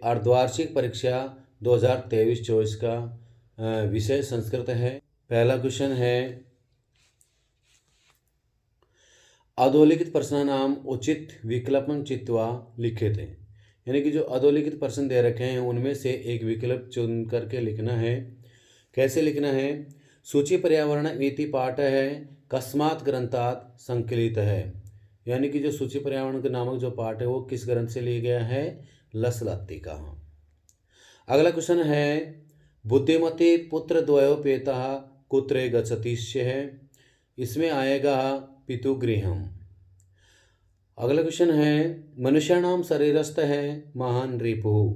अर्धवार्षिक परीक्षा 2023-24 का विषय संस्कृत है। पहला क्वेश्चन है अधोलिखित प्रश्नानाम उचित विकल्पम चित्वा लिखित है। यानी कि जो अधोलिखित प्रश्न दे रखे हैं उनमें से एक विकल्प चुन करके लिखना है। कैसे लिखना है? सूची पर्यावरण इति पाठ है कस्मात् ग्रंथात् संकलित है। यानी कि जो सूची पर्यावरण के नामक जो पाठ है वो किस ग्रंथ से लिया गया है? लसलत्ती का। अगला क्वेश्चन है बुद्धिमती पुत्र द्वयोपेतः कुत्रे गच्छतीश्य है। इसमें आएगा पितुगृहम। अगला क्वेश्चन है मनुष्याणाम शरीरस्थ है महान रिपुः।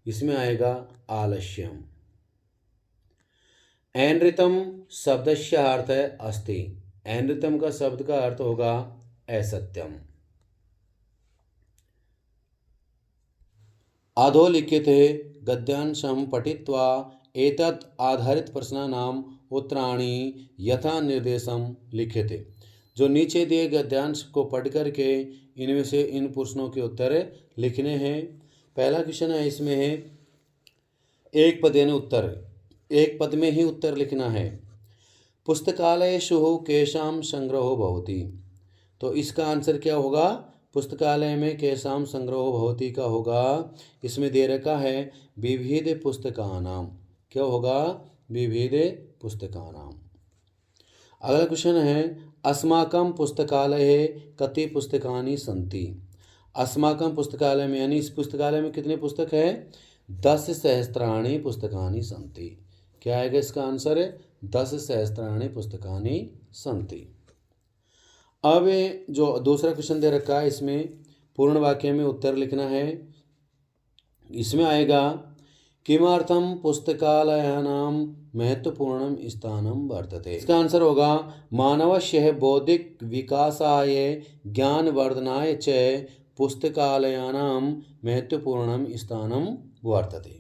इसमें आएगा आलस्यम। ऐनृतम शब्दस्य अर्थ है अस्ति। ऐनृतम का शब्द का अर्थ होगा असत्यम। अधोलिखित गद्यांशं पठित्वा एतत् आधारित प्रश्नानाम उत्तराणि यथा निर्देशम लिखित। जो नीचे दिए गद्यांश को पढ़ करके इनमें से इन प्रश्नों के उत्तर लिखने हैं। पहला क्वेश्चन है इसमें है एक पदेन उत्तर। एक पद में ही उत्तर लिखना है। पुस्तकालयेषु केषां संग्रहो भवति। तो इसका आंसर क्या होगा? पुस्तकालय में केषां संग्रहो भवति का होगा। इसमें दे रखा है विविध पुस्तकानाम। क्या होगा? विविध पुस्तकानाम। अगला क्वेश्चन है अस्माकं पुस्तकालये कति पुस्तकानि सन्ति। अस्माकं पुस्तकालय में यानी इस पुस्तकालय में कितने पुस्तक है? 10 सहस्त्राणि पुस्तकानि सन्ति। क्या आएगा इसका आंसर? 10 सहस्त्राणि पुस्तकानि सन्ति। अब जो दूसरा क्वेश्चन दे रखा है इसमें पूर्ण वाक्य में उत्तर लिखना है। इसमें आएगा किमर्थम पुस्तकालयानां महत्वपूर्णं स्थानं वर्तते। इसका आंसर होगा मानवस्य बौद्धिक विकासाय ज्ञानवर्धनाय च पुस्तकालयानां महत्वपूर्णं स्थानं वर्तते।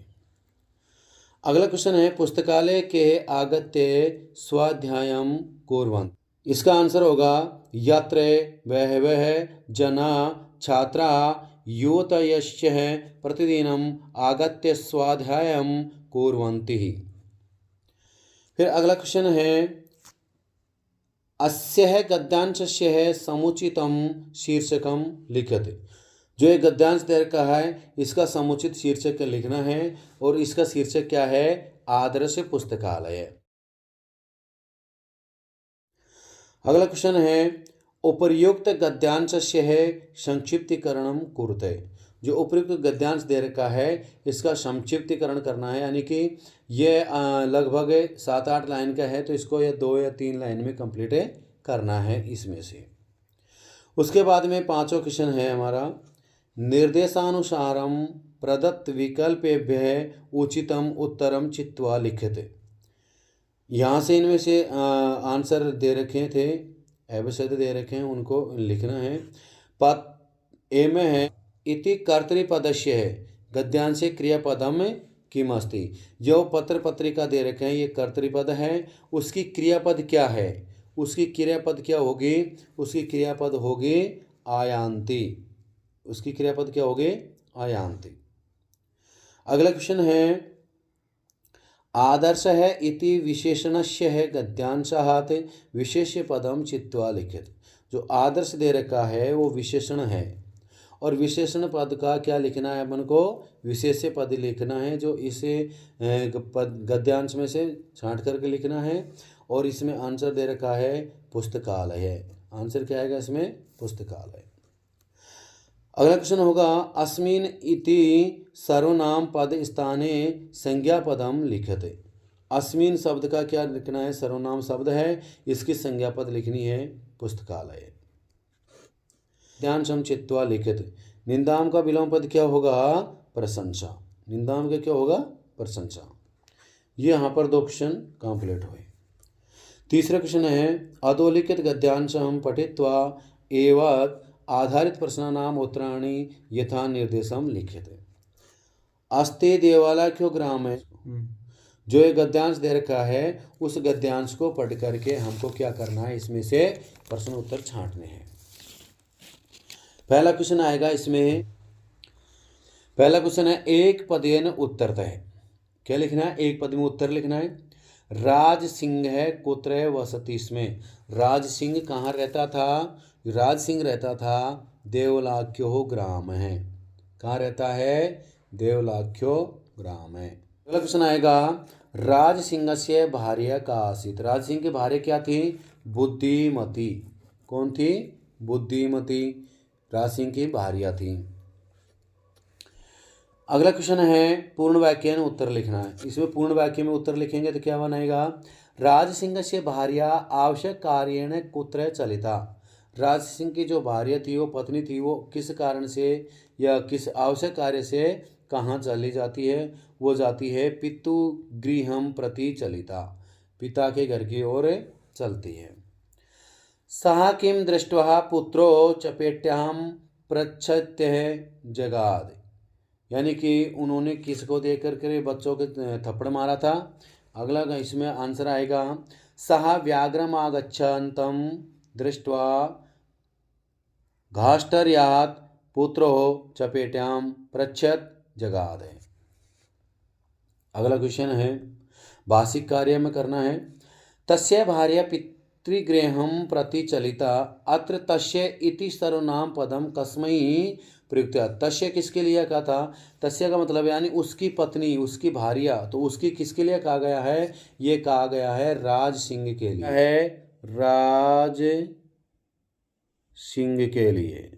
अगला क्वेश्चन है पुस्तकालय के आगत्य स्वाध्यायं कुर्वन्ति। इसका आंसर होगा यत्र बहवः जना छात्रा युवतयश्च प्रतिदिनम् आगत्य स्वाध्यायं कुर्वन्ति। फिर अगला क्वेश्चन है अस्य गद्यांशस्य समुचितं शीर्षकं लिखत। जो एक गद्यांश दे रखा है इसका समुचित शीर्षक लिखना है और इसका शीर्षक क्या है? आदर्श पुस्तकालय। अगला क्वेश्चन है उपर्युक्त गद्यांशस्य संक्षिप्तीकरणं कुरुते। जो उपयुक्त गद्यांश दे रखा है इसका संक्षिप्तीकरण करना है। यानी कि ये लगभग 7-8 लाइन का है तो इसको ये 2 या 3 लाइन में कंप्लीट करना है इसमें से। उसके बाद में 5वां क्वेश्चन है हमारा निर्देशानुसारम प्रदत्त विकल्पेभ्यः उचितम उत्तरम चित्वा लिखित। यहाँ से इनमें से आंसर दे रखे थे, एवशब्द दे रखे हैं, उनको लिखना है। पद ए में है इति कर्तृपदस्य है गद्यांशे क्रियापदम किमस्ति। जो पत्र पत्रिका दे रखे हैं ये कर्तृपद है। उसकी क्रियापद क्या है? उसकी क्रियापद क्या होगी? उसकी क्रियापद होगी आयान्ति। उसकी क्रियापद क्या होगी? आयान्ति। अगला क्वेश्चन है आदर्श है इति विशेषणस्य है गद्यांशात् विशेष्य पदम चित्वा लिखित। जो आदर्श दे रखा है वो विशेषण है और विशेषण पद का क्या लिखना है? अपन को विशेष्य पद लिखना है जो इसे गद्यांश में से छांट करके लिखना है। और इसमें आंसर दे रखा है पुस्तकालय। आंसर क्या आएगा इसमें? पुस्तकालय। अगला क्वेश्चन होगा अस्मिन् इति सर्वनाम पद स्थाने संज्ञा पदम लिखते। अस्मिन् शब्द का क्या लिखना है? सर्वनाम शब्द है, इसकी संज्ञा पद लिखनी है पुस्तकालय। ध्यान चित्वा लिखित। निंदाम का विलोम पद क्या होगा? प्रशंसा। निंदाम का क्या होगा? प्रशंसा। ये यहाँ पर 2 क्वेश्चन कंप्लीट हुए। तीसरा क्वेश्चन है अधोलिखित गद्यांशं पठित्वा एवं आधारित प्रश्नानाम उत्तराणि यथा निर्देशम लिखित। अस्ते देवालय क्यों ग्राम है? जो एक गद्यांश दे रखा है उस गद्यांश को पढ़ करके हमको क्या करना है? इसमें से प्रश्न उत्तर छांटने हैं। पहला क्वेश्चन आएगा इसमें पहला क्वेश्चन है एक पदेन उत्तरतः। क्या लिखना है? एक पद में उत्तर लिखना है। राज सिंह है कुत्र वसति इसमें। राज सिंह कहाँ रहता था? राज सिंह रहता था देवलाख्यो ग्राम है। कहाँ रहता है? देवलाख्यो ग्राम है। अगला क्वेश्चन आएगा राज सिंह से भार्या का आसित। राज सिंह की भार्या क्या थी? बुद्धिमती। कौन थी? बुद्धिमती राज सिंह की भार्या थी। अगला क्वेश्चन है पूर्ण वाक्य में उत्तर लिखना है। इसमें पूर्ण वाक्य में उत्तर लिखेंगे तो क्या बनेगा? राज सिंह से भार्या आवश्यक कार्येण कुत्र चलिता। राज सिंह की जो भार्या थी, वो पत्नी थी, वो किस कारण से या किस आवश्यक कार्य से कहाँ चली जाती है? वो जाती है पितु गृहम प्रति चलिता। पिता के घर की ओर चलती है। सः किं दृष्ट्वा पुत्रो चपेट्यां प्रच्छत्य जगाद। यानी कि उन्होंने किसको देख करके बच्चों के थप्पड़ मारा था? अगला इसमें आंसर आएगा सः व्याघ्रम आगच्छन्तं दृष्ट्वा घाष्टर्यात् पुत्रो चपेट्यां पृच्छत् जगाद। अगला क्वेश्चन है भाषिक कार्य में करना है। तस्य भार्या पितृगृहं प्रति चलिता अत्र तस्य इति सर्वनाम पदम कस्मै प्रयुक्त। तस्य किसके लिए कहा था? तस्य का मतलब यानी उसकी पत्नी, उसकी भार्या, तो उसकी किसके लिए कहा गया है? ये कहा गया है राज सिंह के लिए है। राज सिंह के लिए,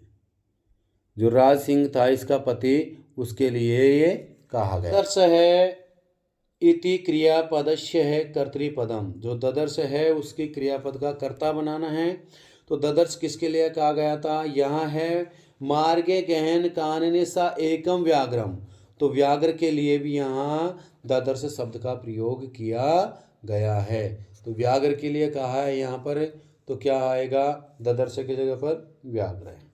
जो राज सिंह था इसका पति, उसके लिए ये कहा गया। ददर्श है इति क्रियापदस्य है कर्तृपदम। जो ददर्श है उसकी क्रियापद का कर्ता बनाना है। तो ददर्श किसके लिए कहा गया था? यहाँ है मार्गे गहन कानने सा एकम व्याघ्रम। तो व्याघ्र के लिए भी यहाँ ददर्श शब्द का प्रयोग किया गया है। तो व्याघ्र के लिए कहा है यहाँ पर, तो क्या आएगा? ददर्श की जगह पर व्याघ्र है।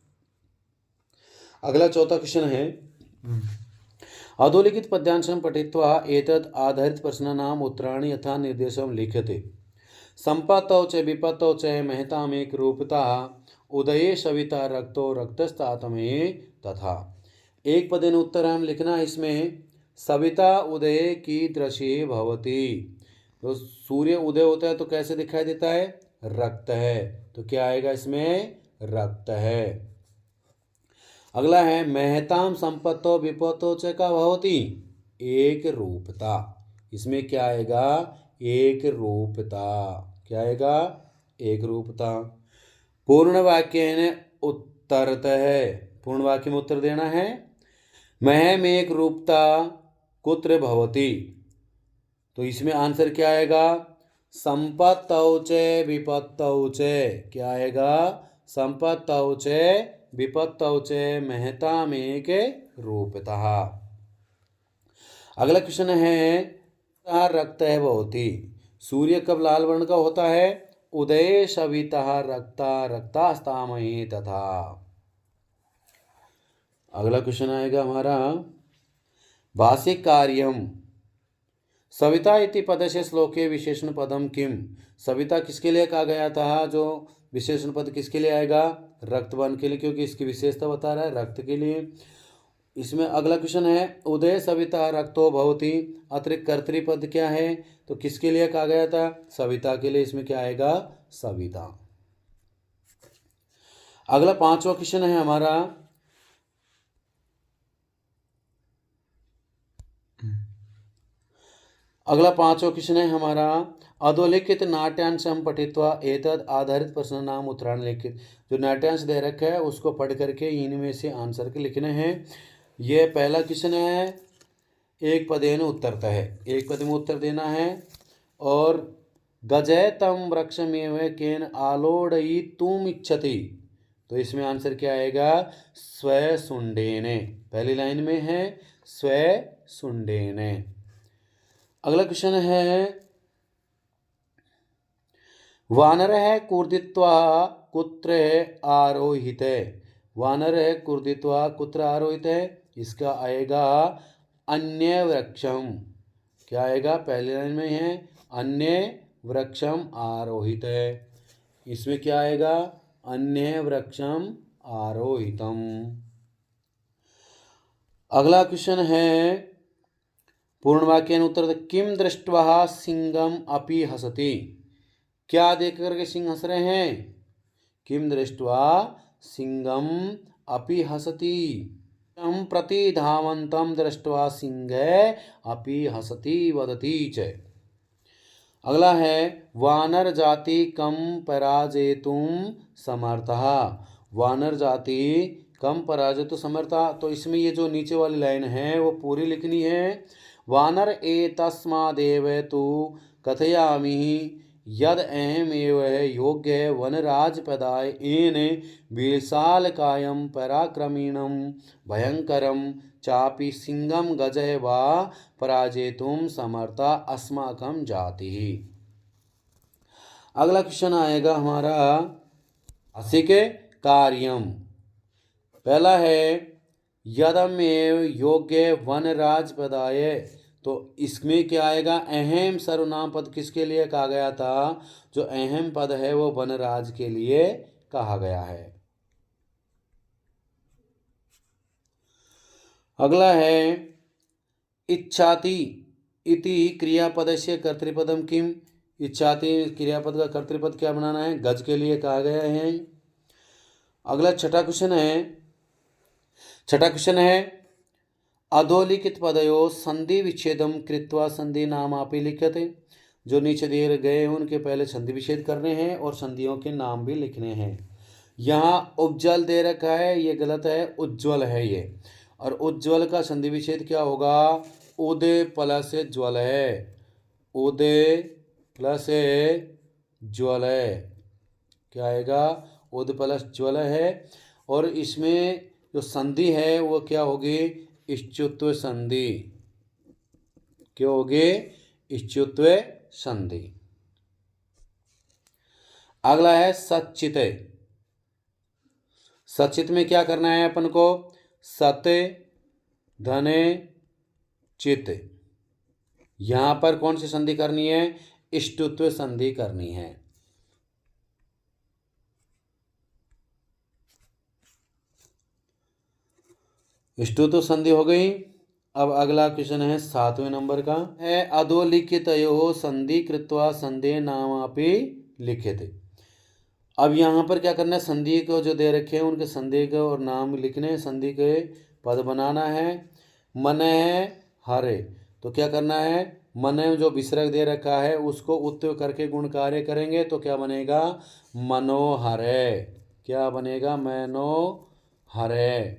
अगला चौथा क्वेश्चन है अधोलिखित पद्यांशं पठित्वा एतद् आधारित प्रश्नानाम् उत्तराणि यथा निर्देशं लिख्यते। संपत्तौ च विपत्तौ च महतामेक रूपता उदये सविता रक्तो रक्तस्तातमे तथा। एक पदेन उत्तर हम लिखना है। इसमें सविता उदय की दृश्य भवती। तो सूर्य उदय होता है तो कैसे दिखाई देता है? रक्त है। तो क्या आएगा इसमें? रक्त है। अगला है महताम संपत्तो विपत्तो च का भवती एक रूपता। इसमें क्या आएगा? एक रूपता। क्या आएगा? एक रूपता। पूर्ण वाक्य ने उत्तरत है। पूर्ण वाक्य में उत्तर देना है। महम एक रूपता कुत्र भवती। तो इसमें आंसर क्या आएगा? संपत्तौ च विपत्तौ च। क्या आएगा? संपत्तौ च विपत्तौ च महतामेक रूपतः। अगला क्वेश्चन है रक्त है भवती। सूर्य कब लाल वर्ण का होता है? उदय सविता रक्ता रक्तास्तामहे तथा। अगला क्वेश्चन आएगा हमारा भाषिक कार्यम। सविता इति पदस्य श्लोके विशेषण पदम किम। सविता किसके लिए कहा गया था? जो विशेषण पद किसके लिए आएगा? रक्तवर्ण के लिए, क्योंकि इसकी विशेषता बता रहा है रक्त के लिए। इसमें अगला क्वेश्चन है उदय सविता रक्तो भवती। अतिरिक्त कर्तृपद क्या है? तो किसके लिए कहा गया था? सविता के लिए। इसमें क्या आएगा? सविता। अगला पांचवा क्वेश्चन है हमारा अधोलिखित नाट्यांशं पठित्वा एतद् आधारित प्रश्न नाम उत्तराण लिखित। जो नाट्यांश दे रखा है उसको पढ़ करके इनमें से आंसर के लिखने हैं। ये पहला क्वेश्चन है एक पदेन उत्तरतः है। एक पद में उत्तर देना है। और गजय तम वृक्षमेव केन आलोड़यितुम इच्छति। तो इसमें आंसर क्या आएगा? स्वसुंडेने। पहली लाइन में है स्वसुंडेने। अगला क्वेश्चन है वानर है कूर्दित्वा कुत्र आरोहित है। वानर है कूर्दित्वा कुत्र आरोहित है। इसका आएगा अन्य वृक्षम। क्या आएगा? पहले लाइन में है अन्य वृक्षम आरोहित है। इसमें क्या आएगा? अन्य वृक्षम आरोहितम। अगला क्वेश्चन है पूर्ण वाक्य उत्तर किम दृष्ट्वा सिंहम अपि हसति। क्या देख करके सिंह हंस रहे हैं। किम दृष्ट्वा सिंहम अपि हसति। तं प्रति धावन्तं दृष्ट्वा सिंह अपि हसति वदति च। अगला है वानर जाति कम पराजेतुम समर्थः। वानर जाति कम पराजेतु समर्था। तो इसमें ये जो नीचे वाली लाइन है वो पूरी लिखनी है। वानर एतस्मादेव तु कथयामि यद अहमेव योग्य वनराज पदाय येन विशालकायं पराक्रमीणं भयंकरं चापि सिंहं गजः वा पराजेतुं समर्था अस्माकं जातिः। अगला क्वेश्चन आएगा हमारा असिक कार्यम। पहला है यदमेव योग्य वनराज पदाय। तो इसमें क्या आएगा अहम सर्वनाम पद किसके लिए कहा गया था। जो अहम पद है वो वनराज के लिए कहा गया है। अगला है इच्छाति इति क्रियापद से कर्तृपदम किम। इच्छाति क्रियापद का कर्तृपद क्या बनाना है गज के लिए कहा गया है। अगला छठा क्वेश्चन है अधोलिखित पदयो संधि विच्छेदम कृत्वा संधि नामापि लिख्यते। जो नीचे दिए गए उनके पहले संधि विच्छेद करने हैं और संधियों के नाम भी लिखने हैं। यहाँ उज्ज्वल दे रखा है ये गलत है उज्ज्वल है ये। और उज्ज्वल का संधि विच्छेद क्या होगा उदय प्लस ज्वल है। उदय प्लस ज्वल है क्या आएगा उदय प्लस ज्वल है। और इसमें जो संधि है वो क्या होगी इष्टुत्व संधि। क्या होगी इष्टुत्व संधि। अगला है सचित। सचित में क्या करना है अपन को सत धने चित। यहां पर कौन सी संधि करनी है इष्टुत्व संधि करनी है। इष्टुत्व संधि हो गई। अब अगला क्वेश्चन है 7वें नंबर का है अधोलिखितयोः संधि कृत्वा संधे नामापि लिख्यते। अब यहाँ पर क्या करना है संधि को जो दे रखे हैं उनके संधि को और नाम लिखने संधि के पद बनाना है। मन है हरे तो क्या करना है मन जो विसर्ग दे रखा है उसको उत्व करके गुण कार्य करेंगे तो क्या बनेगा मनोहरे। क्या बनेगा मनोहरे।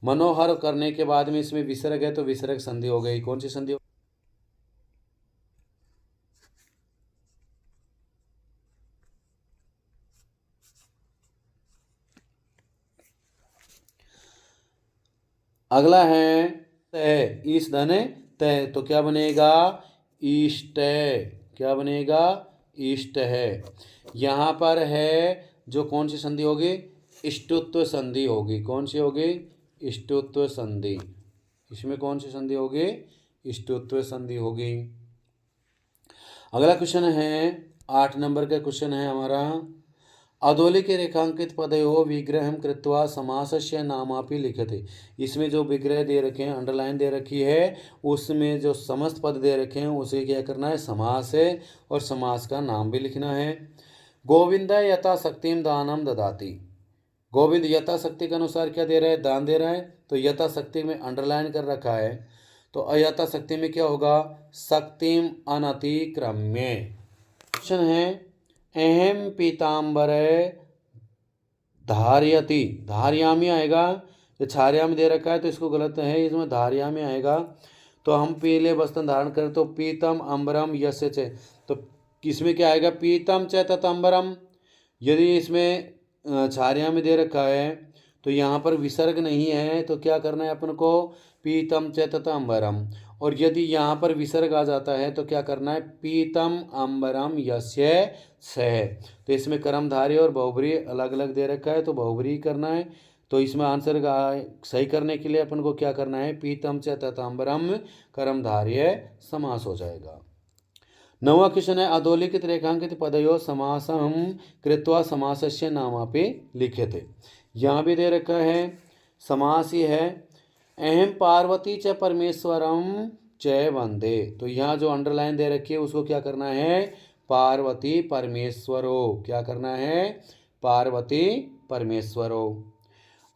मनोहर करने के बाद में इसमें विसर्ग है तो विसर्ग संधि हो गई। कौन सी संधि अगला है तय ईश धने तय तो क्या बनेगा इष्ट। क्या बनेगा इष्ट है। यहाँ पर है जो कौन सी संधि होगी इष्टुत्व संधि होगी। कौन सी होगी इष्टुत्व संधि। इसमें कौन सी संधि होगी इष्टुत्व संधि होगी। अगला क्वेश्चन है 8 नंबर का क्वेश्चन है हमारा अधोलिखित रेखांकित पदयोः विग्रहं कृत्वा समासस्य नामापि लिख्यते। इसमें जो विग्रह दे रखे हैं अंडरलाइन दे रखी है उसमें जो समस्त पद दे रखे हैं उसे क्या करना है समास है और समास का नाम भी लिखना है। गोविंद यथाशक्तिम दानम ददाति। गोविंद यथाशक्ति के अनुसार क्या दे रहा है दान दे रहा है। तो यथाशक्ति में अंडरलाइन कर रखा है तो अयथाशक्ति में क्या होगा शक्तिम अनतिक्रम्य। क्वेश्चन है अहम पीताम्बर धारयति। धारयामी आएगा ये छार्यामी दे रखा है तो इसको गलत है इसमें धारयामी आएगा। तो हम पीले वस्त्र धारण करें तो पीतम अम्बरम यस्य च। तो किसमें क्या आएगा पीतम च तथा अम्बरम। यदि इसमें छार्यामी दे रखा है तो यहाँ पर विसर्ग नहीं है तो क्या करना है अपन को पीतम च तथा अम्बरम। और यदि यहाँ पर विसर्ग आ जाता है तो क्या करना है पीतम अम्बरम यस्य सह। तो इसमें कर्मधारय और बहुब्री अलग अलग दे रखा है तो बहुब्री करना है। तो इसमें आंसर सही करने के लिए अपन को क्या करना है पीतम च तथा अम्बरम कर्मधारय समास हो जाएगा। 9वां क्वेश्चन है अधोलिखित रेखांकित पदयोः समासं कृत्वा समासस्य नामापि लिख्यते। यहाँ भी दे रखा है समास ही है अहम पार्वती च परमेश्वरम च वंदे। तो यहाँ जो अंडरलाइन दे रखी है उसको क्या करना है, पार्वती परमेश्वरो। क्या करना है, पार्वती परमेश्वरो।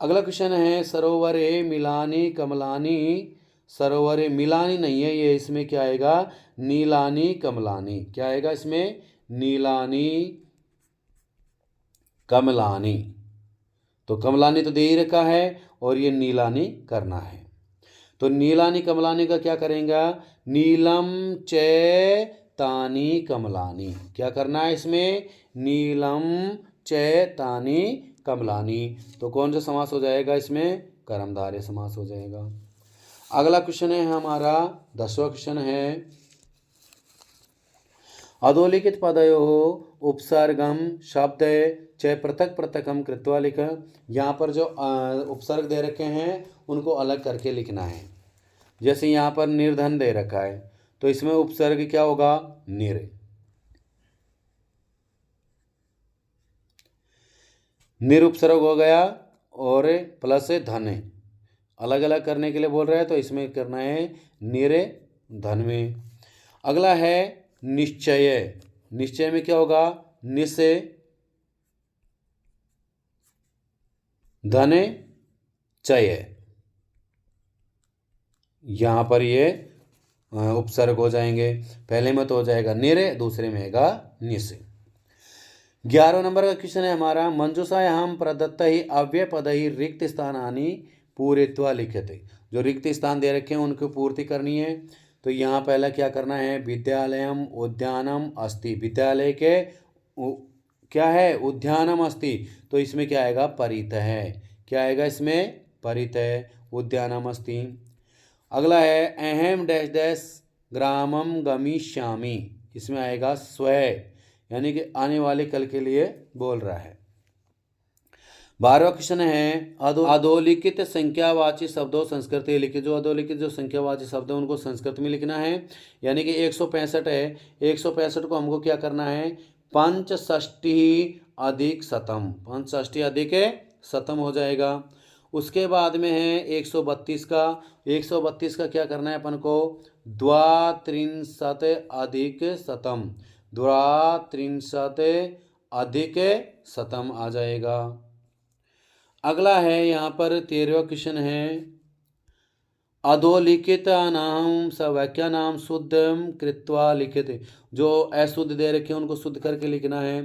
अगला क्वेश्चन है सरोवरे मिलानी कमलानी। सरोवरे मिलानी नहीं है ये, इसमें क्या आएगा, नीलानी कमलानी। क्या आएगा इसमें, नीलानी कमलानी। तो कमलानी तो दे ही रखा है और ये नीलानी करना है। तो नीलानी कमलानी का क्या करेंगे, नीलम चैतानी कमलानी। क्या करना है इसमें, नीलम चैतानी कमलानी। तो कौन सा समास हो जाएगा इसमें, कर्मधारय समास हो जाएगा। अगला क्वेश्चन है हमारा 10वां क्वेश्चन है अधोलिखित पदयो उपसर्गम शब्द च पृथक पृथकम कृत्वा लिख। यहाँ पर जो उपसर्ग दे रखे हैं उनको अलग करके लिखना है। जैसे यहाँ पर निर्धन दे रखा है तो इसमें उपसर्ग क्या होगा, निर। निरुपसर्ग हो गया और प्लस धन, अलग अलग करने के लिए बोल रहा है तो इसमें करना है निर धन में। अगला है निश्चय। निश्चय में क्या होगा, निश्चय धन चय। यहाँ पर ये उपसर्ग हो जाएंगे। पहले में तो हो जाएगा निर, दूसरे में आएगा निस। 11 नंबर का क्वेश्चन है हमारा मंजूषायाम प्रदत्त ही अव्यय पद ही रिक्त स्थानानि पूरित्वा लिखते। जो रिक्त स्थान दे रखे हैं उनको पूर्ति करनी है। तो यहाँ पहला क्या करना है, विद्यालयम उद्यानम अस्ति। विद्यालय के क्या है, उद्यानम अस्ति। तो इसमें क्या आएगा, परित है। क्या आएगा इसमें, परित है, उद्यानम अस्ति। अगला है अहम डैश डैश ग्रामम गमिष्यामि। इसमें आएगा स्वयं, यानी कि आने वाले कल के लिए बोल रहा है। 12वां क्वेश्चन है अधोलिखित संख्यावाची शब्दों संस्कृत लिखित। जो अधोलिखित जो संख्यावाची शब्द है उनको संस्कृत में लिखना है। यानी कि 165 है, 165 को हमको क्या करना है, पंचषष्टि अधिक शतम। पंचषष्टि अधिक शतम हो जाएगा। उसके बाद में है 132 का। 132 का क्या करना है अपन को, द्वात्रिंशत अधिक शतम। द्वात्रिंशत अधिक शतम आ जाएगा। अगला है यहाँ पर 13वां क्वेश्चन है अधोलिखित नाम सवाक्या नाम शुद्धम कृत्वा लिखित। जो अशुद्ध दे रखे हैं उनको शुद्ध करके लिखना है।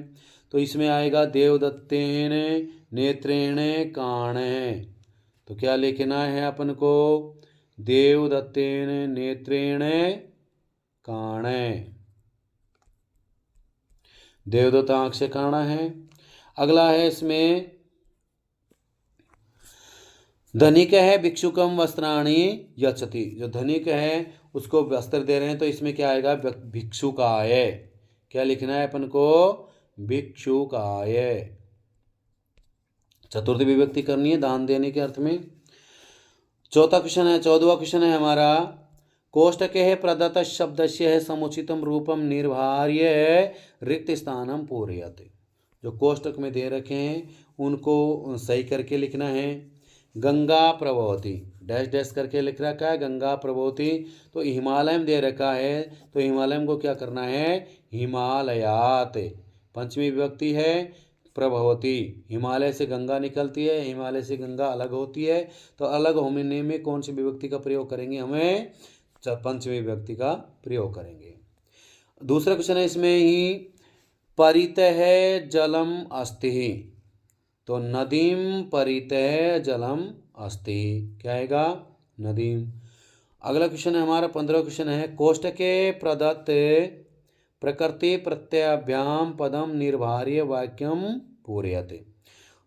तो इसमें आएगा देवदत्तेन नेत्रेण काण। तो क्या लिखना है अपन को, देवदत्तेन नेत्रेण काण। देवदत्त आंख से काणा है। अगला है इसमें धनिक है भिक्षुकम वस्त्राणी यच्छति। जो धनिक है उसको वस्त्र दे रहे हैं तो इसमें क्या आएगा, भिक्षुकाय। क्या लिखना है अपन को, भिक्षुकाय। चतुर्थी विभक्ति करनी है दान देने के अर्थ में। 14वां क्वेश्चन है हमारा कोष्टक है प्रदत्त शब्द से समुचितम रूपम निर्भार्य रिक्त स्थानम पूरयते। जो कोष्टक में दे रखे हैं उनको सही करके लिखना है। गंगा प्रभवती डैश डैश करके लिख रखा है, गंगा प्रभवती। तो हिमालय दे रखा है तो हिमालय को क्या करना है, हिमालयात। पंचमी विभक्ति है प्रभवती। हिमालय से गंगा निकलती है, हिमालय से गंगा अलग होती है। तो अलग होने में कौन सी विभक्ति का प्रयोग करेंगे, हमें पंचमी विभक्ति का प्रयोग करेंगे। दूसरा क्वेश्चन है इसमें ही परित है जलम अस्ति। तो नदीम परित है जलम अस्ति। क्या आएगा, नदीम। अगला क्वेश्चन है हमारा 15वां क्वेश्चन है कोष्टके प्रदत्त प्रकृति प्रत्ययाभ्याम पदम निर्भार्य वाक्यम पूरयते।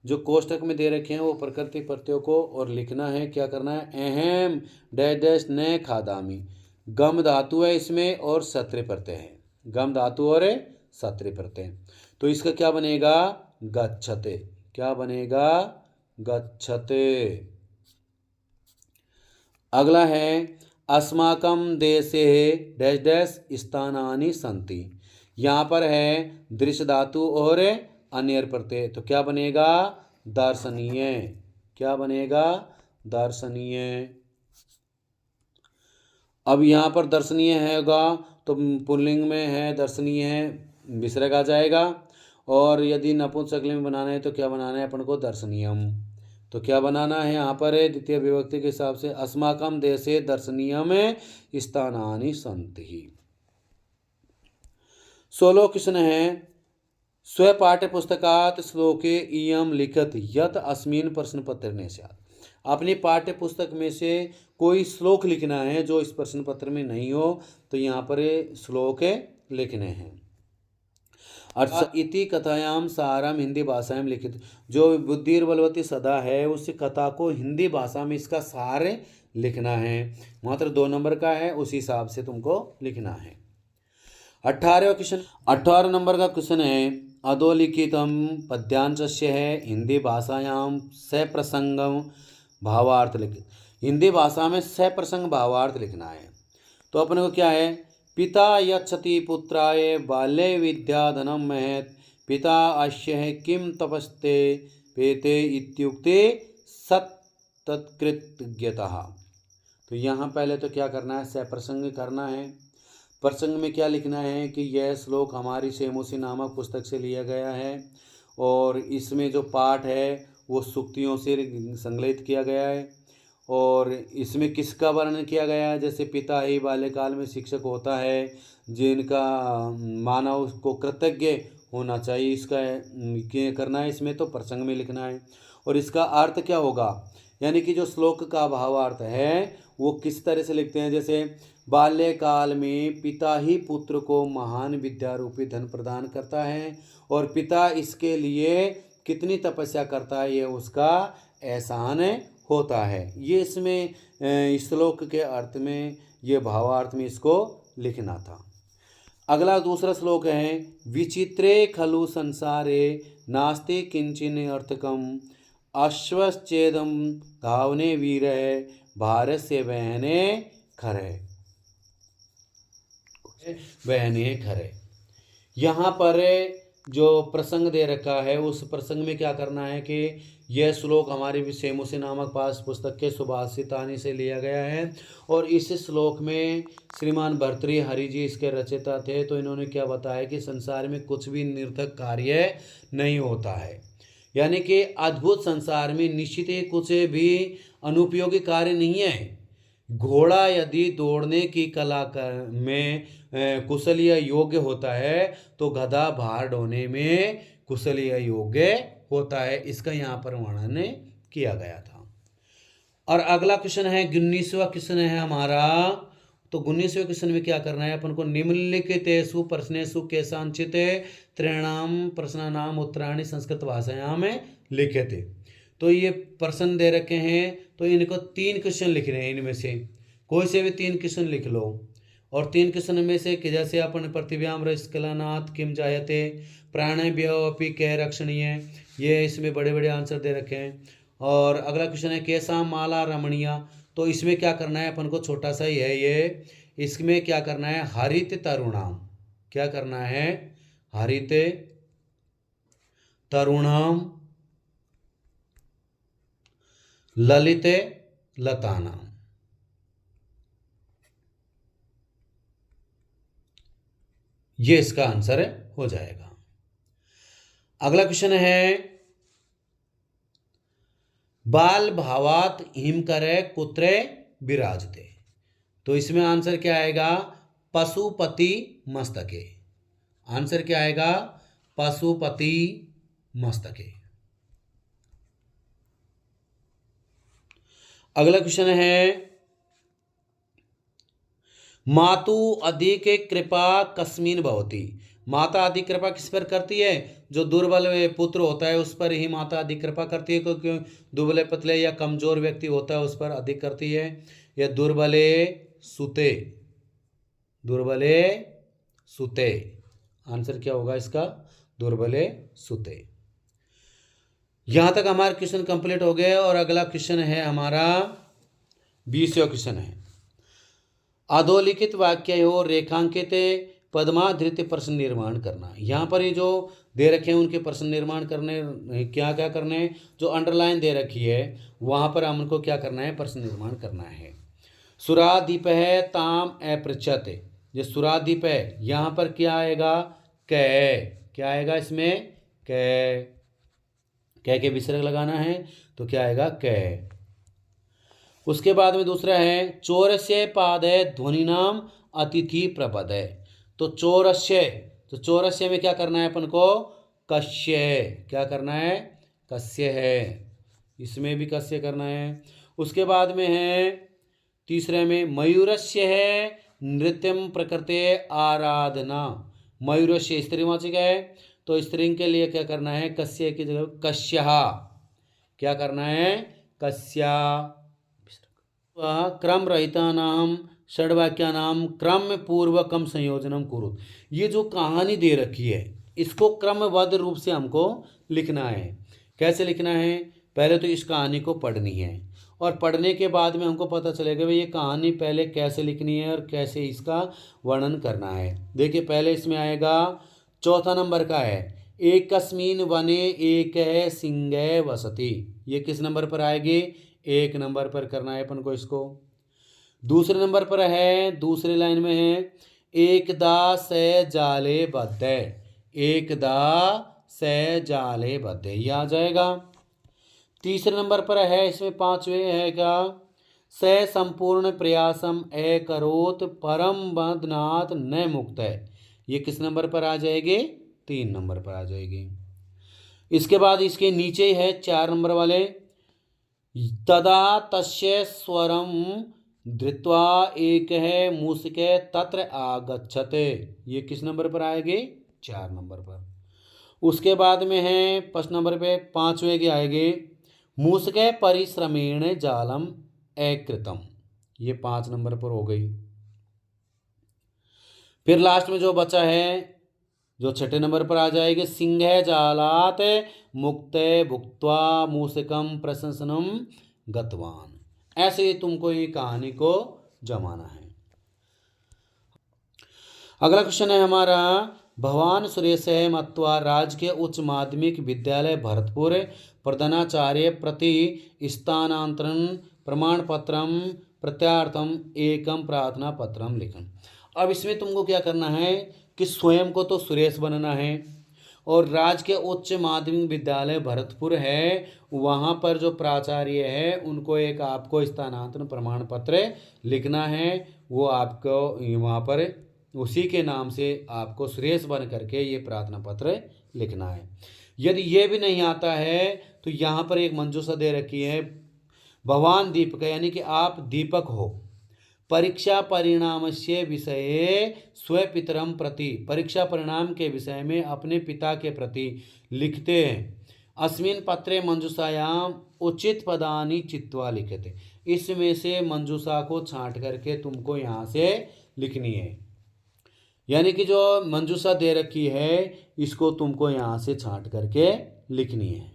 जो कोष्टक में दे रखे हैं वो प्रकृति प्रत्ययों को और लिखना है। क्या करना है, अहम डैश डैश न खादामी। गम धातु है इसमें और सत्र प्रत्यय है। गम धातु और सत्र प्रत्यय। तो इसका क्या बनेगा, गच्छते। क्या बनेगा, गच्छते। अगला है अस्माकम देशे डैश डैश स्थानानि सन्ति। यहाँ पर है दृश्य धातु और अन्य प्रत्यय। तो क्या बनेगा, दर्शनीय। क्या बनेगा, दर्शनीय। अब यहाँ पर दर्शनीय हैगा तो पुल्लिंग में है, दर्शनीय है, विसर्ग आ जाएगा। और यदि नपुंसकलिंग में बनाना है तो क्या बनाना है अपन को? दर्शनीयम। तो क्या बनाना है यहाँ पर? द्वितीय विभक्ति के हिसाब से अस्माकं देशे दर्शनीयम स्थानानि सन्ति। 16 क्वेश्चन है, स्व पाठ्य पुस्तकात श्लोके इयम लिखत यत अस्मिन् प्रश्न पत्र ने स्यात्। अपनी पाठ्य पुस्तक में से कोई श्लोक लिखना है जो इस प्रश्न पत्र में नहीं हो, तो यहाँ पर श्लोक लिखने हैं। अर्थात इति कथायाम सारम हिंदी भाषा में लिखित, जो बुद्धिर्बलवती सदा है उस कथा को हिंदी भाषा में इसका सार लिखना है। मात्र 2 नंबर का है, उसी हिसाब से तुमको लिखना है। 18 नंबर का क्वेश्चन है, अधोलिखितम पद्यांशस्य है हिंदी भाषायाम सप्रसंगम भावार्थ लिखित। हिंदी भाषा में सप्रसंग भावार्थ लिखना है। तो अपने को क्या है? पिता यच्छति पुत्राय बाल्ये विद्याधनं महत् पिता अस्य किं तपस्ते पेते इत्युक्ते सत् तत्कृतज्ञतः। तो यहाँ पहले तो क्या करना है? सप्रसंग करना है। प्रसंग में क्या लिखना है कि यह श्लोक हमारी सेमोसी नामक पुस्तक से लिया गया है और इसमें जो पाठ है वो सूक्तियों से संकलित किया गया है और इसमें किसका वर्णन किया गया है? जैसे पिता ही बाल्यकाल में शिक्षक होता है, जिनका मानव को कृतज्ञ होना चाहिए, इसका करना है। इसमें तो प्रसंग में लिखना है। और इसका अर्थ क्या होगा? यानी कि जो श्लोक का भावार्थ है वो किस तरह से लिखते हैं? जैसे बाल्यकाल में पिता ही पुत्र को महान विद्या रूपी धन प्रदान करता है और पिता इसके लिए कितनी तपस्या करता है, ये उसका एहसान होता है। ये इसमें श्लोक के अर्थ में, ये भावार्थ में इसको लिखना था। अगला दूसरा श्लोक है, विचित्रे खलु संसारे नास्ति किंचिन अर्थकम अश्वश्चेदम धावने वीर भारत से बहने खरे। बहने खरे। यहाँ पर जो प्रसंग दे रखा है उस प्रसंग में क्या करना है कि यह श्लोक हमारे सेमोसी नामक पास पुस्तक के सुभाषितानि से लिया गया है और इस श्लोक में श्रीमान भर्तृहरि जी इसके रचयिता थे। तो इन्होंने क्या बताया कि संसार में कुछ भी निरर्थक कार्य नहीं होता है, यानी कि अद्भुत संसार में निश्चित ही कुछ भी अनुपयोगी कार्य नहीं है। घोड़ा यदि दौड़ने की कला में कुशल या योग्य होता है तो गधा भार ढोने में कुशल या योग्य होता है। इसका यहाँ पर वर्णन किया गया था। और अगला क्वेश्चन है 19वां क्वेश्चन है हमारा। तो 19वें क्वेश्चन में क्या करना है अपन को? निम्नलिखितेषु प्रश्नेषु केषांचित् त्रयाणां प्रश्नानाम् उत्तराणि संस्कृत भाषायां में लिख्यते। तो ये प्रश्न दे रखे हैं, तो इनको 3 क्वेश्चन लिख रहे हैं। इनमें से कोई से भी 3 क्वेश्चन लिख लो। और 3 क्वेश्चन में से कि जैसे अपन पृथिव्याम रसकलनाथ किम जायते प्राणेभ्यो अपि कह रक्षणीय, ये इसमें बड़े बड़े आंसर दे रखे हैं। और अगला क्वेश्चन है कैसा माला रमणीया। तो इसमें क्या करना है अपन को? छोटा सा ही है ये। इसमें क्या करना है? हरित तरुणाम। क्या करना है? हरित तरुणाम ललित लतानाम। ये इसका आंसर हो जाएगा। अगला क्वेश्चन है बाल भावात हिम करे कुत्रे विराजते। तो इसमें आंसर क्या आएगा? पशुपति मस्तके। आंसर क्या आएगा? पशुपति मस्तके। अगला क्वेश्चन है मातु अधिक कृपा कस्मिन भवति। माता अधिक कृपा किस पर करती है? जो दुर्बल पुत्र होता है उस पर ही माता अधिक कृपा करती है, क्योंकि दुबले पतले या कमजोर व्यक्ति होता है उस पर अधिक करती है। या दुर्बले सुते। दुर्बले सुते। आंसर क्या होगा इसका? दुर्बले सुते। यहां तक हमारे क्वेश्चन कंप्लीट हो गए। और अगला क्वेश्चन है हमारा 20वां क्वेश्चन है अधोलिखित वाक्य हो रेखांकित पद्माधृत प्रश्न निर्माण करना। यहाँ पर ये जो दे रखे हैं उनके प्रश्न निर्माण करने क्या क्या करने, जो अंडरलाइन दे रखी है वहाँ पर हमको क्या करना है? प्रश्न निर्माण करना है। सुरादीप है ताम अपृच्छत, ये सुरादीप है, यहाँ पर क्या आएगा, कै, क्या आएगा इसमें, कै, कै के विसर्ग लगाना है तो क्या आएगा, कै। उसके बाद में दूसरा है चौरस्य पाद है ध्वनि नाम अतिथि प्रपद है। तो चौरस्य, तो चौरस्य में क्या करना है अपन को, कस्य, क्या करना है, कस्य है, इसमें भी कस्य करना है। उसके बाद में है तीसरे में मयूरस्य है नृत्यम प्रकृते आराधना, मयूरस्य स्त्रीवाचक है तो स्त्रीलिंग के लिए क्या करना है, कस्य की जगह कस्यः, क्या करना है, कस्या। क्रम रहितानाम षड्वाक्यानाम क्रम पूर्वकम संयोजनम कुरु, ये जो कहानी दे रखी है इसको क्रमबद्ध रूप से हमको लिखना है। कैसे लिखना है, पहले तो इस कहानी को पढ़नी है और पढ़ने के बाद में हमको पता चलेगा भाई ये कहानी पहले कैसे लिखनी है और कैसे इसका वर्णन करना है। देखिए पहले इसमें आएगा, चौथा नंबर का है एकस्मिन वने एक सिंह वसति, ये किस नंबर पर आएगी, एक नंबर पर करना है अपन को इसको। दूसरे नंबर पर है, दूसरी लाइन में है एकदा से जाले बद्ध, एकदा से जाले बद्ध, ये आ जाएगा। तीसरे नंबर पर है, इसमें पांचवें है क्या, से संपूर्ण प्रयासम ए करोत परम बंधनाथ न मुक्त है, ये किस नंबर पर आ जाएगी, 3 नंबर पर आ जाएगी। इसके बाद इसके नीचे है 4 नंबर वाले, तदा तस्य स्वरम धृत्वा एक है मूषिके तत्र आगच्छते, ये किस नंबर पर आएगी, 4 नंबर पर। उसके बाद में है 5 नंबर पे, पांचवें की आएगी मूषिके परिश्रमेण जालम एकृतम, ये 5 नंबर पर हो गई। फिर लास्ट में जो बचा है जो 6ठे नंबर पर आ जाएगी, सिंह जालात मुक्ते भुक्त्वा मूषिकम प्रशंसनम गतवान, ऐसे ही तुमको ये कहानी को जमाना है। अगला क्वेश्चन है हमारा, भगवान सुरेश मत्वा राजकीय उच्च माध्यमिक विद्यालय भरतपुर प्रधानाचार्य प्रति स्थानांतरण प्रमाण पत्रम प्रत्यार्थम एकम प्रार्थना पत्रम लिखन। अब इसमें तुमको क्या करना है कि स्वयं को तो सुरेश बनना है और राजकीय उच्च माध्यमिक विद्यालय भरतपुर है, वहाँ पर जो प्राचार्य है उनको एक आपको स्थानांतरण प्रमाण पत्र लिखना है, वो आपको वहाँ पर उसी के नाम से आपको सुरेश बन करके ये प्रार्थना पत्र लिखना है। यदि ये भी नहीं आता है तो यहाँ पर एक मंजूषा दे रखी है, भगवान दीपक, यानी कि आप दीपक हो, परीक्षा परिणाम से विषय स्वपितरम प्रति, परीक्षा परिणाम के विषय में अपने पिता के प्रति लिखते हैं। अस्मिन पत्रे मंजूषायाम उचित पदानि चित्वा लिखते, इसमें से मंजूषा को छांट करके तुमको यहाँ से लिखनी है, यानी कि जो मंजूषा दे रखी है इसको तुमको यहाँ से छांट करके लिखनी है।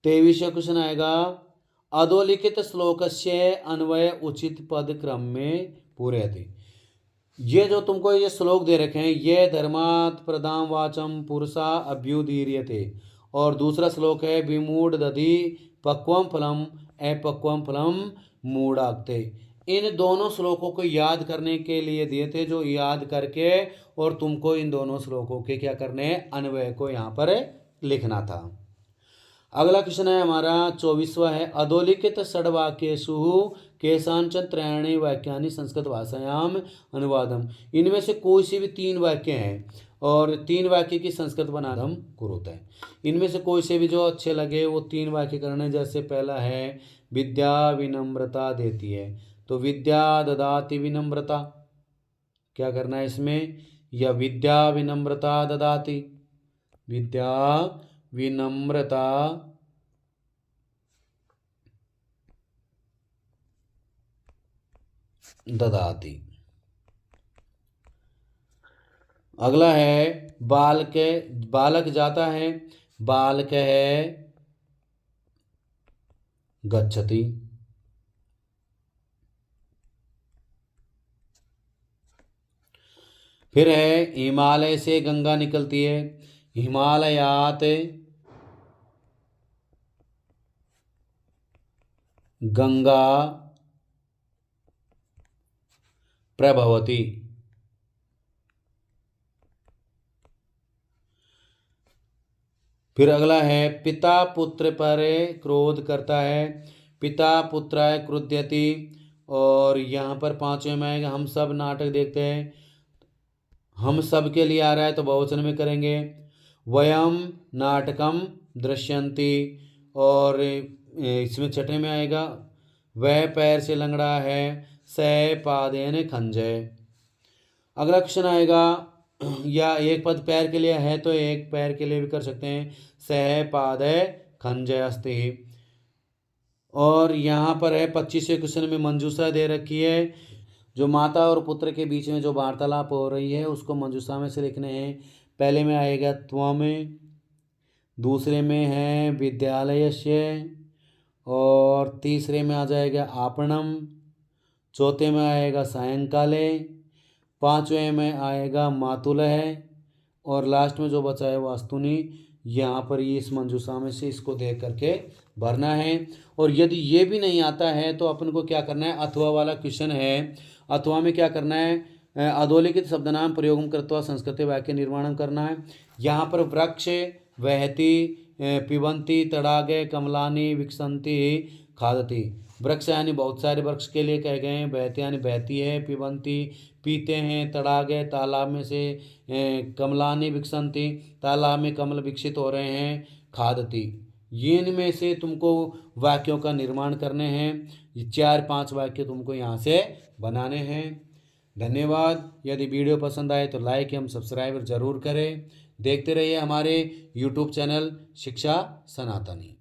23वां क्वेश्चन आएगा, अधोलिखित श्लोक से अन्वय उचित पद क्रम में पूरे थे। ये जो तुमको ये श्लोक दे रखे हैं, ये धर्मात् प्रदाम वाचम पुरुषा अभ्युदीर्यते, और दूसरा श्लोक है विमूढ़ दधि पक्वम फलम अपक्वम फलम मूढ़ाक्ते। इन दोनों श्लोकों को याद करने के लिए दिए थे, जो याद करके और तुमको इन दोनों श्लोकों के क्या करने हैं, अन्वय को यहाँ पर लिखना था। अगला क्वेश्चन है हमारा 24वां है, अधोलिखित षड्वाक्येषु केषांचन त्रयाणि वाक्यानि संस्कृत भाषायाम अनुवादम, इनमें से कोई से भी 3 वाक्य हैं और 3 वाक्य की संस्कृत बनादम कुरुत है। इनमें से कोई से भी जो अच्छे लगे वो 3 वाक्य करने। जैसे पहला है विद्या विनम्रता देती है, तो विद्या ददाति विनम्रता, क्या करना है इसमें, या विद्या विनम्रता ददाति, विद्या विनम्रता ददाति। अगला है बालक जाता है, बालक है गच्छति। फिर है हिमालय से गंगा निकलती है, हिमालयात गंगा प्रभवति। फिर अगला है पिता पुत्र पर क्रोध करता है, पिता पुत्राय क्रुध्यति। और यहाँ पर पांचवें में आएगा हम सब नाटक देखते हैं, हम सब के लिए आ रहा है तो बहुवचन में करेंगे। वयम नाटकम दृश्यन्ति। और इसमें छठे में आएगा वह पैर से लंगड़ा है, सह पादेन खंजय। अगला क्वेश्चन आएगा, या एक पद पैर के लिए है तो एक पैर के लिए भी कर सकते हैं, सह पादय खंजय अस्ति। और यहाँ पर है 25वें क्वेश्चन में मंजूषा दे रखी है, जो माता और पुत्र के बीच में जो वार्तालाप हो रही है उसको मंजूषा में से लिखने हैं। पहले में आएगा त्वम, दूसरे में है विद्यालयस्य, और तीसरे में आ जाएगा आपणम, चौथे में आएगा सायंकाले, पांचवें में आएगा मातुलः, और लास्ट में जो बचा है वो अस्तुनि। यहाँ पर ये इस मंजूषा में से इसको देख करके भरना है। और यदि ये भी नहीं आता है तो अपन को क्या करना है, अथवा वाला क्वेश्चन है। अथवा में क्या करना है, अधोलिखित शब्दनाम प्रयोगम कृत्वा संस्कृत वाक्य निर्माणम करना है। यहाँ पर वृक्ष, वहति, पिबंती, तड़ागे, कमलानी, विकसंती, खादती। वृक्ष यानी बहुत सारे वृक्ष के लिए कहे गए हैं, बहती यानी बहती है, पिबंती पीते हैं, तड़ागे तालाब में से, कमलानी विकसंती तालाब में कमल विकसित हो रहे हैं, खादती। ये इनमें से तुमको वाक्यों का निर्माण करने हैं। ये 4-5 वाक्य तुमको यहाँ से बनाने हैं। धन्यवाद। यदि वीडियो पसंद आए तो लाइक एवं सब्सक्राइब जरूर करें। देखते रहिए हमारे YouTube चैनल शिक्षा सनातनी।